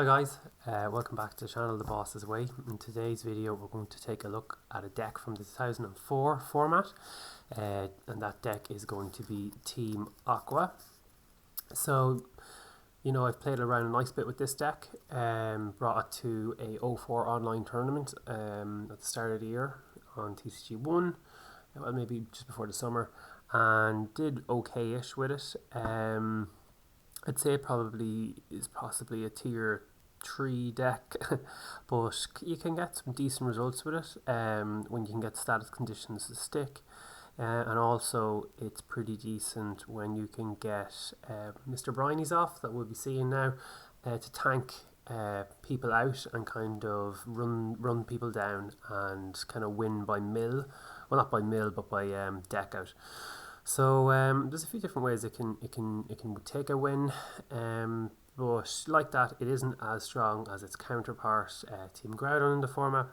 Hi guys, welcome back to the channel The Boss's Way. In today's video we're going to take a look at a deck from the 2004 format, and that deck is going to be Team Aqua. So, I've played around a nice bit with this deck, brought it to a 04 online tournament at the start of the year on TCG1, well, maybe just before the summer, and did okay-ish with it. I'd say it probably is possibly a tier 3 deck, but you can get some decent results with it when you can get status conditions to stick, and also it's pretty decent when you can get Mr. Brownies off, that we'll be seeing now, to tank people out and kind of run people down and kind of win by mill. Well, not by mill, but by deck out. So there's a few different ways it can take a win, but like that, it isn't as strong as its counterpart, Team Groudon, in the format,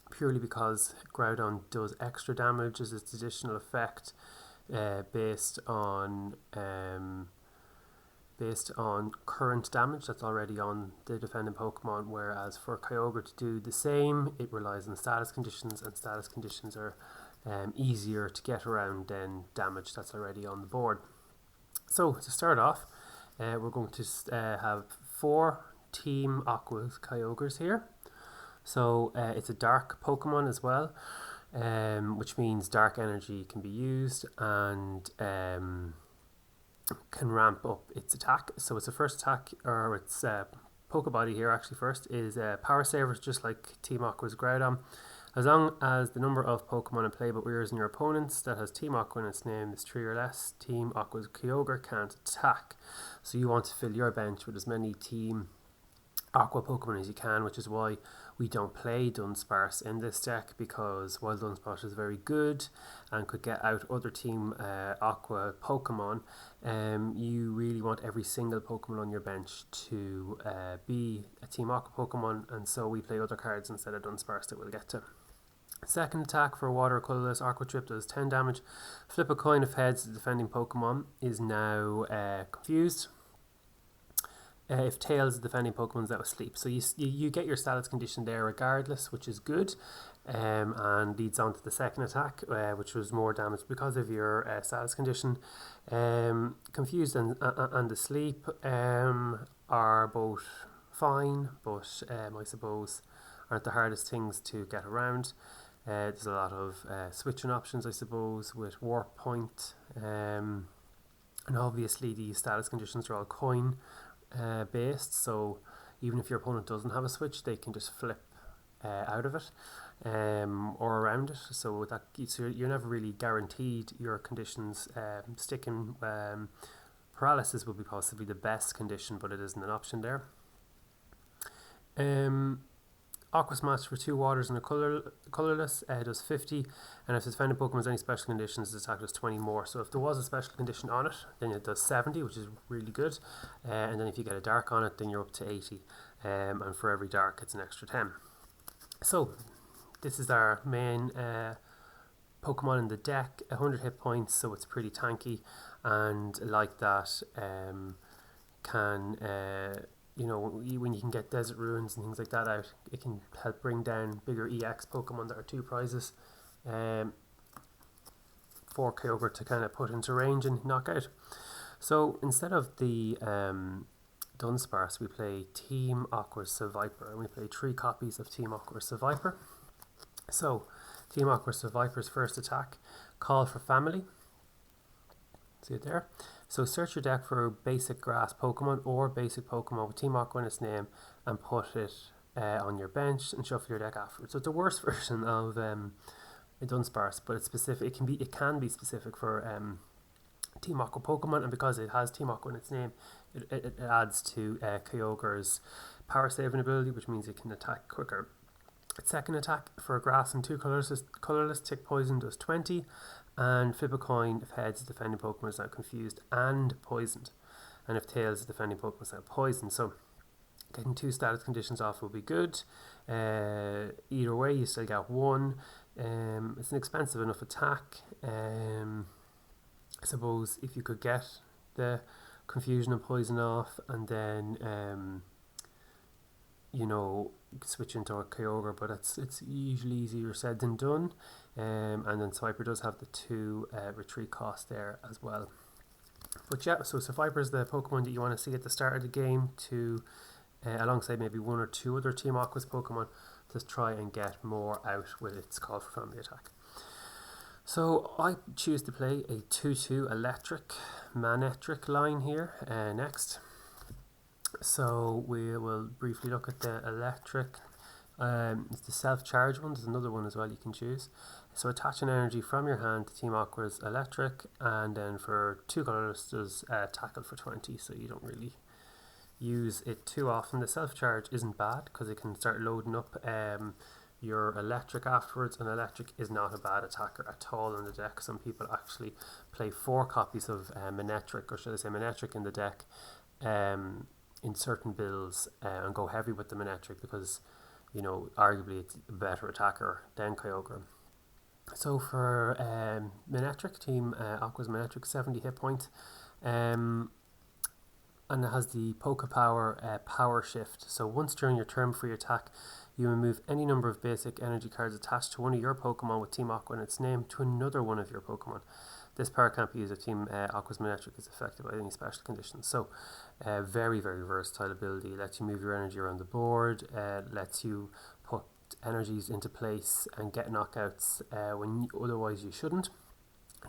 purely because Groudon does extra damage as its additional effect, based on current damage that's already on the defending Pokemon. Whereas for Kyogre to do the same, it relies on status conditions, and status conditions are easier to get around than damage that's already on the board. So to start off, we're going to have 4 Team Aqua Kyogres here. So it's a dark Pokemon as well, which means dark energy can be used and can ramp up its attack. So its first attack, or its Pokebody here actually first, is Power Savers, just like Team Aqua's Groudon. As long as the number of Pokemon in play but weirs in your opponents that has Team Aqua in its name is 3 or less, Team Aqua's Kyogre can't attack. So you want to fill your bench with as many Team Aqua Pokemon as you can, which is why we don't play Dunsparce in this deck, because while Dunsparce is very good and could get out other Team Aqua Pokemon, you really want every single Pokemon on your bench to be a Team Aqua Pokemon, and so we play other cards instead of Dunsparce that we'll get to. Second attack for Water Colourless Aqua Trip does 10 damage. Flip a coin. If heads, the defending Pokemon is now confused. If tails, the defending Pokemon is now asleep. So you get your status condition there regardless, which is good, and leads on to the second attack, which was more damage because of your status condition. Confused and asleep are both fine, but I suppose aren't the hardest things to get around. There's a lot of switching options, I suppose, with Warp Point, and obviously the status conditions are all coin based, so even if your opponent doesn't have a switch, they can just flip out of it or around it. So with that, you're never really guaranteed your conditions sticking. Paralysis would be possibly the best condition, but it isn't an option there. Aqua Smash for 2 waters and a colourless does 50, and if the defending Pokemon has any special conditions, the attack does 20 more. So if there was a special condition on it, then it does 70, which is really good, and then if you get a dark on it, then you're up to 80, and for every dark it's an extra 10. So this is our main Pokemon in the deck, 100 hit points, so it's pretty tanky, and like that when you can get Desert Ruins and things like that out, it can help bring down bigger EX Pokemon that are 2 prizes for Kyogre to kind of put into range and knock out. So instead of the Dunsparce, we play Team Aqua's Seviper, and we play 3 copies of Team Aqua's Seviper. So Team Aqua's Seviper's first attack, Call for Family. See it there? So search your deck for basic grass Pokemon or basic Pokemon with Team Aqua in its name and put it on your bench and shuffle your deck afterwards. So it's a worse version of a Dunsparce, but it's specific. It can be specific for Team Aqua Pokemon, and because it has Team Aqua in its name, it adds to Kyogre's power saving ability, which means it can attack quicker. Its second attack for grass and 2 colourless Tick Poison does 20, and flip a coin. If heads, the defending Pokemon is now confused and poisoned, and if tails, the defending Pokemon is now poisoned. So getting 2 status conditions off will be good. Either way, you still get 1. It's an expensive enough attack. I suppose if you could get the confusion and poison off, and then you know, switch into a Kyogre, but it's usually easier said than done. And then Swiper does have the 2 retreat cost there as well. But yeah, so Viper is the Pokemon that you want to see at the start of the game to, alongside maybe 1 or 2 other Team Aqua's Pokemon, to try and get more out with its Call for Family attack. So I choose to play a 2-2 electric Manectric line here next. So we will briefly look at the electric. It's the self-charge one. There's another one as well you can choose. So attach an energy from your hand to Team Aqua's electric, and then for 2 colours there's tackle for 20, so you don't really use it too often. The self-charge isn't bad because it can start loading up your electric afterwards, and electric is not a bad attacker at all in the deck. Some people actually play 4 copies of Manectric, or should I say Manectric, in the deck in certain builds and go heavy with the Manectric because, you know, arguably it's a better attacker than Kyogre. So for Manectric, Team Aqua's Manectric, 70 hit points, and it has the Poke Power Power Shift. So once during your turn for your attack, you remove any number of basic energy cards attached to one of your Pokemon with Team Aqua and its name to another one of your Pokemon. This power can't be used if Team Aqua's Manectric is affected by any special conditions. So very, very versatile ability. Lets you move your energy around the board, lets you put energies into place and get knockouts when otherwise you shouldn't.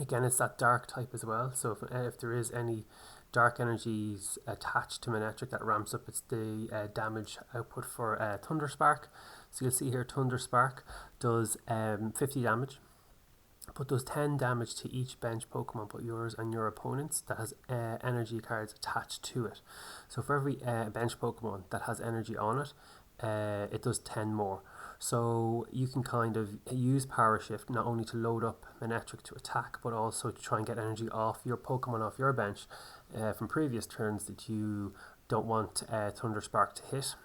Again, it's that dark type as well, so if there is any dark energies attached to Manectric, that ramps up its the damage output for Thunder Spark. So you'll see here Thunder Spark does 50 damage, but does 10 damage to each bench Pokemon but yours and your opponent's that has energy cards attached to it. So for every bench Pokemon that has energy on it, it does 10 more. So you can kind of use Power Shift not only to load up Manectric to attack, but also to try and get energy off your Pokemon off your bench from previous turns that you don't want Thunder Spark to hit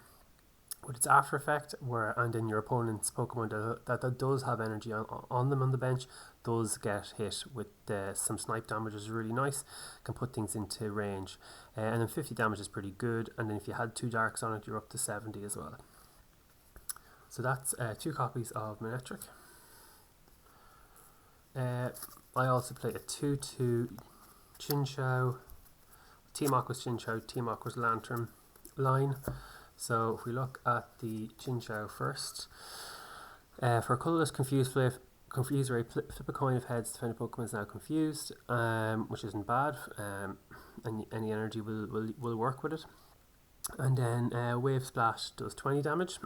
with its after effect, and then your opponent's Pokemon that does have energy on them on the bench does get hit with some snipe damage, which is really nice, can put things into range, and then 50 damage is pretty good, and then if you had 2 darks on it you're up to 70 as well. So that's 2 copies of Manectric. I also play a 2-2 Chinchilla, Team Aqua's Chinchilla, Team Aqua's Lantern line. So if we look at the Chinchilla first, for a colourless confused ray, flip a coin of heads to find a Pokemon is now confused, which isn't bad, and any energy will work with it. And then Wave Splash does 20 damage.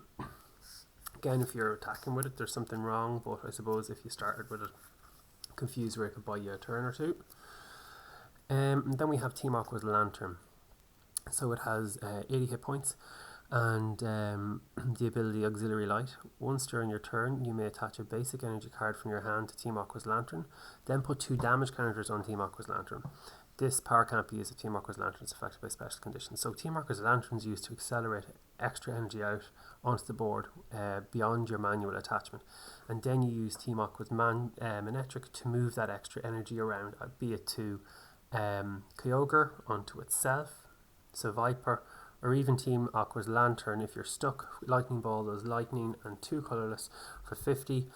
Again, if you're attacking with it, there's something wrong, but I suppose if you started with it, Confused Ray could buy you a turn or 2. And then we have Team Aqua's Lantern. So it has 80 hit points and the ability Auxiliary Light. Once during your turn, you may attach a basic energy card from your hand to Team Aqua's Lantern, then put 2 damage counters on Team Aqua's Lantern. This power can't be used if Team Aqua's Lantern is affected by special conditions. So Team Aqua's Lantern is used to accelerate extra energy out onto the board beyond your manual attachment, and then you use Team Aqua's Manectric to move that extra energy around, be it to Kyogre onto itself, so Viper, or even Team Aqua's Lantern if you're stuck. Lightning Ball does lightning and 2 colourless for 50,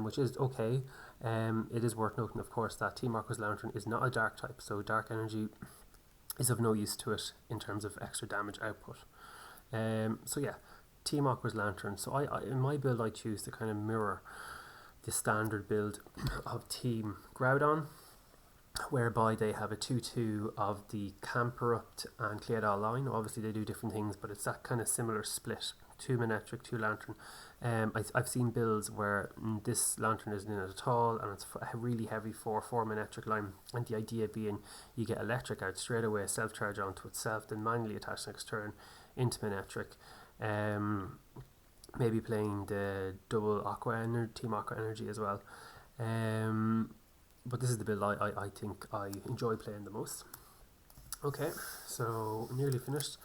which is okay. It is worth noting, of course, that Team Aqua's Lantern is not a dark type, so dark energy is of no use to it in terms of extra damage output. So yeah, Team Aqua's Lantern. So I in my build I choose to kind of mirror the standard build of Team Groudon, whereby they have a 2-2 of the Camperupt and Cleodal line. Obviously they do different things, but it's that kind of similar split. 2 Manectric, 2 Lantern. I've seen builds where this Lantern isn't in it at all, and it's a really heavy 4-4 Manectric line, and the idea being you get electric out straight away, self-charge onto itself, then manually attach next turn into Manectric. Maybe playing the double Team Aqua energy as well. But this is the build I think I enjoy playing the most. Okay, so nearly finished.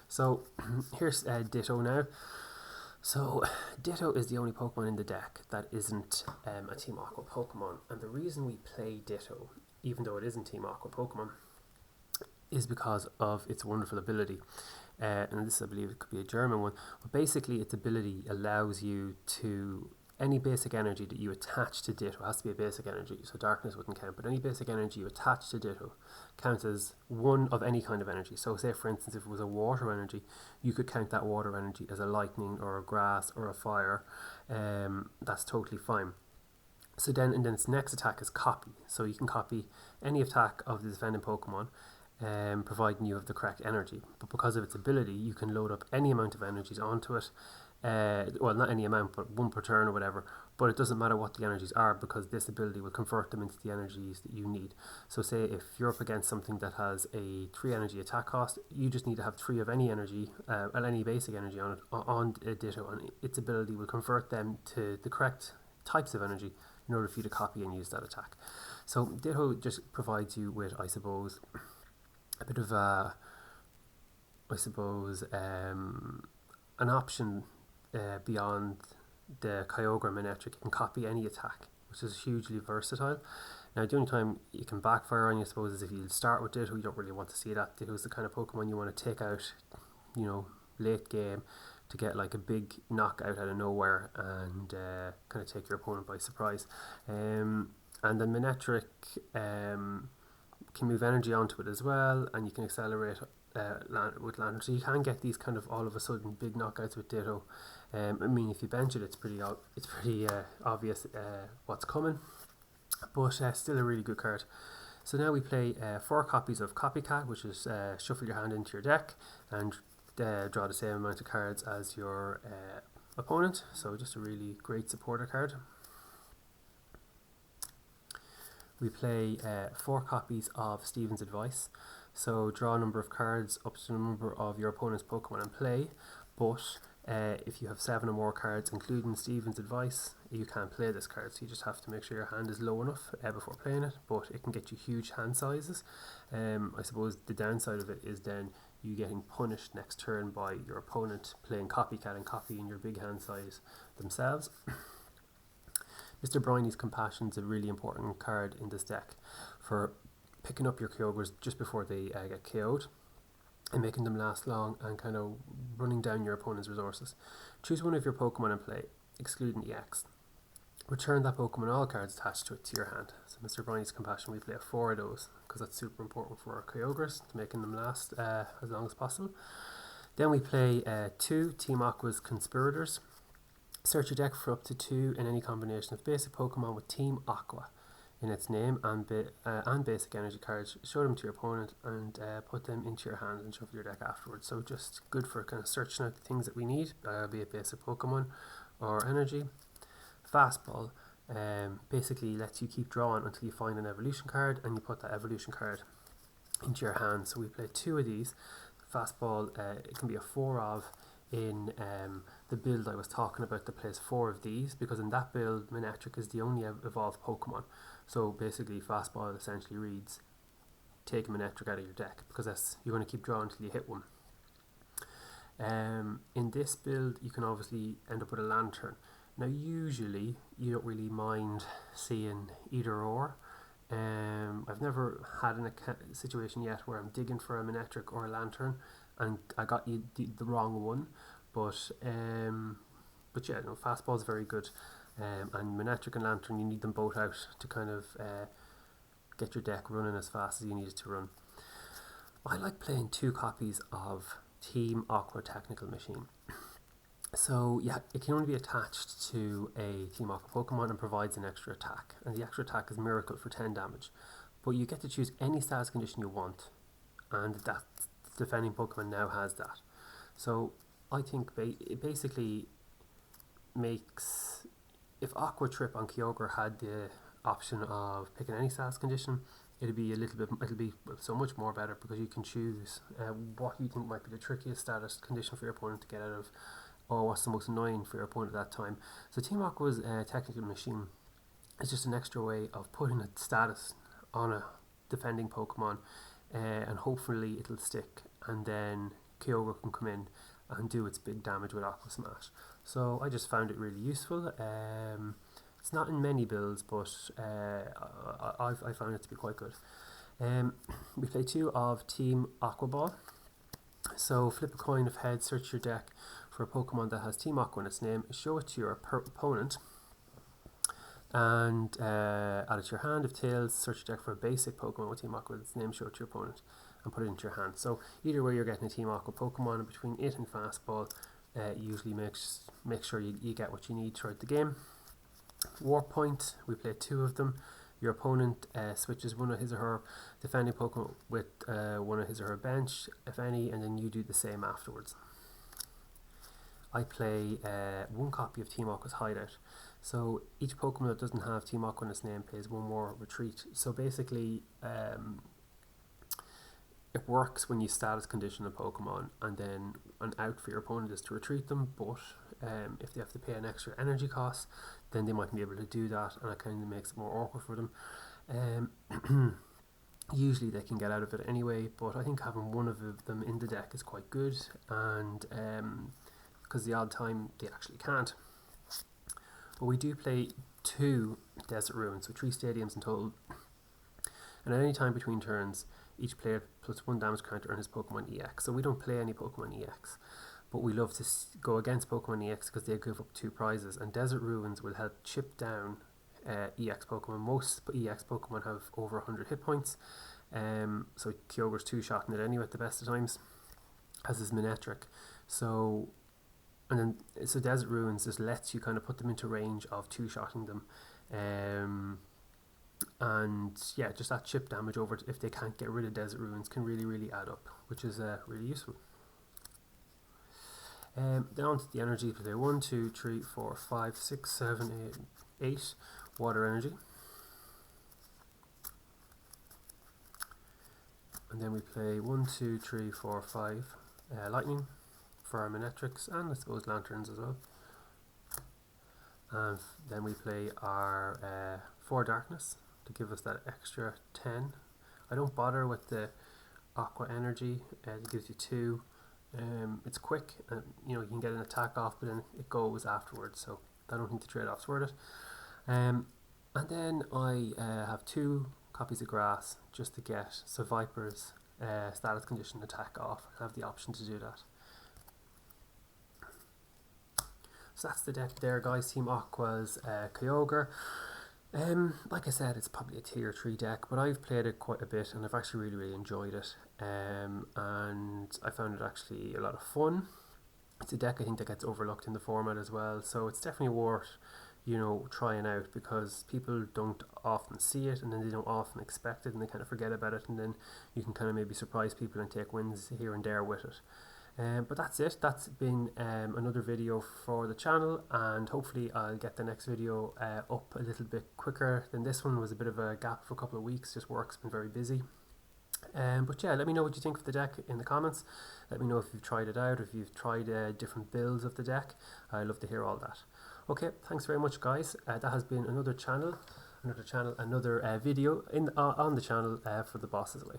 So here's Ditto now. So Ditto is the only Pokemon in the deck that isn't a Team Aqua Pokemon, and the reason we play Ditto, even though it isn't Team Aqua Pokemon, is because of its wonderful ability. and this I believe it could be a German one, but basically its ability allows you to, any basic energy that you attach to Ditto, has to be a basic energy, so darkness wouldn't count, but any basic energy you attach to Ditto counts as one of any kind of energy. So say for instance if it was a water energy, you could count that water energy as a lightning or a grass or a fire. That's totally fine. So then, and then its next attack is copy. So you can copy any attack of the defending Pokemon, providing you have the correct energy. But because of its ability, you can load up any amount of energies onto it. Well, not any amount, but one per turn or whatever. But it doesn't matter what the energies are, because this ability will convert them into the energies that you need. So say if you're up against something that has a 3 energy attack cost, you just need to have 3 of any energy, and any basic energy on it, on Ditto, and its ability will convert them to the correct types of energy in order for you to copy and use that attack. So Ditto just provides you with, I suppose, a bit of a, an option beyond the Kyogre and Manectric. You can copy any attack, which is hugely versatile. Now the only time you can backfire on you, I suppose, is if you start with Ditto. You don't really want to see that. Ditto is the kind of Pokemon you want to take out, you know, late game, to get like a big knockout out of nowhere and kind of take your opponent by surprise. And then Manectric can move energy onto it as well, and you can accelerate with Lantern. So you can get these kind of all of a sudden big knockouts with Ditto. I mean, if you bench it, it's pretty obvious what's coming, but still a really good card. So now we play 4 copies of Copycat, which is shuffle your hand into your deck and draw the same amount of cards as your opponent. So just a really great supporter card. We play 4 copies of Steven's Advice. So draw a number of cards up to the number of your opponent's Pokemon in play, but if you have 7 or more cards including Steven's Advice, you can't play this card. So you just have to make sure your hand is low enough before playing it, but it can get you huge hand sizes. I suppose the downside of it is then you getting punished next turn by your opponent playing Copycat and copying your big hand size themselves. Mr. Brownies Compassion is a really important card in this deck for picking up your Kyogres just before they get KO'd and making them last long and kind of running down your opponent's resources. Choose one of your Pokemon in play, excluding EX. Return that Pokemon all cards attached to it to your hand. So Mr. Brownies Compassion, we play 4 of those because that's super important for our Kyogres, to making them last as long as possible. Then we play 2 Team Aqua's Conspirators. Search your deck for up to 2 in any combination of basic Pokemon with Team Aqua in its name and basic energy cards. Show them to your opponent and put them into your hand and shuffle your deck afterwards. So just good for kind of searching out the things that we need, be it basic Pokemon or energy. Fastball basically lets you keep drawing until you find an evolution card and you put that evolution card into your hand. So we play 2 of these. Fastball, it can be a 4 of in the build I was talking about that plays 4 of these, because in that build Manectric is the only evolved Pokemon. So basically Fastball essentially reads take a Manectric out of your deck, because that's, you're going to keep drawing until you hit one. In this build you can obviously end up with a Lantern. Now usually you don't really mind seeing either or. I've never had a situation yet where I'm digging for a Manectric or a Lantern and I got you the wrong one, but yeah, no, Fastball is very good, and Manectric and Lantern, you need them both out to kind of get your deck running as fast as you need it to run. I like playing 2 copies of Team Aqua Technical Machine. So yeah, it can only be attached to a Team Aqua Pokemon and provides an extra attack, and the extra attack is Miracle for 10 damage, but you get to choose any status condition you want, and that defending Pokemon now has that. So I think it basically makes, if Aqua Trip on Kyogre had the option of picking any status condition, it'll be so much more better, because you can choose what you think might be the trickiest status condition for your opponent to get out of, or what's the most annoying for your opponent at that time. So Team Aqua's Technical Machine is just an extra way of putting a status on a defending Pokemon, and hopefully it'll stick, and then Kyogre can come in and do its big damage with Aqua Smash. So I just found it really useful. It's not in many builds, but I found it to be quite good. We play 2 of Team Aqua Ball. So flip a coin of heads, search your deck for a Pokemon that has Team Aqua in its name, show it to your opponent, and add it to your hand. If tails, search your deck for a basic Pokemon with Team Aqua in its name, show it to your opponent, and put it into your hand. So either way, you're getting a Team Aqua Pokemon, and between it and Fastball, usually make sure you get what you need throughout the game. Warp Point, we play 2 of them. Your opponent switches one of his or her defending Pokemon with one of his or her bench, if any, and then you do the same afterwards. I play 1 copy of Team Aqua's Hideout. So each Pokemon that doesn't have Team Aqua in its name plays 1 more retreat. So basically, it works when you status condition a Pokemon, and then an out for your opponent is to retreat them, but if they have to pay an extra energy cost, then they mightn't be able to do that, and it kind of makes it more awkward for them. Usually they can get out of it anyway, but I think having 1 of them in the deck is quite good, and because the odd time they actually can't. But we do play 2 Desert Ruins, so 3 stadiums in total, and at any time between turns, each player plus 1 damage counter on his Pokemon EX. So we don't play any Pokemon EX, but we love to go against Pokemon EX because they give up 2 prizes, and Desert Ruins will help chip down EX Pokemon. Most EX Pokemon have over 100 hit points, so Kyogre's 2-shotting it anyway at the best of times, as is Manectric. So Desert Ruins just lets you kind of put them into range of 2-shotting them, and yeah, just that chip damage over if they can't get rid of Desert Ruins can really add up, which is really useful. Down to the energy, play 1, 2, 3, 4, 5, 6, 7, 8 water energy, and then we play 1, 2, 3, 4, 5 lightning for our Manectrics, and I suppose lanterns as well. And then we play our 4 darkness to give us that extra 10. I don't bother with the aqua energy, it gives you 2. It's quick, and you can get an attack off, but then it goes afterwards, so I don't think the trade-off's worth it. And then I have 2 copies of grass just to get Viper's status condition attack off. I have the option to do that. So that's the deck there, guys. Team Aqua's Kyogre. Like I said, it's probably a tier 3 deck, but I've played it quite a bit and I've actually really enjoyed it, and I found it actually a lot of fun. It's a deck I think that gets overlooked in the format as well, so it's definitely worth trying out, because people don't often see it, and then they don't often expect it, and they kind of forget about it, and then you can kind of maybe surprise people and take wins here and there with it. But that's it. That's been another video for the channel, and hopefully I'll get the next video up a little bit quicker than this one. Was a bit of a gap for a couple of weeks, just work's been very busy. But yeah, let me know what you think of the deck in the comments. Let me know if you've tried it out, or if you've tried different builds of the deck. I'd love to hear all that. Okay, thanks very much, guys. That has been another video on the channel for the Boss's Way.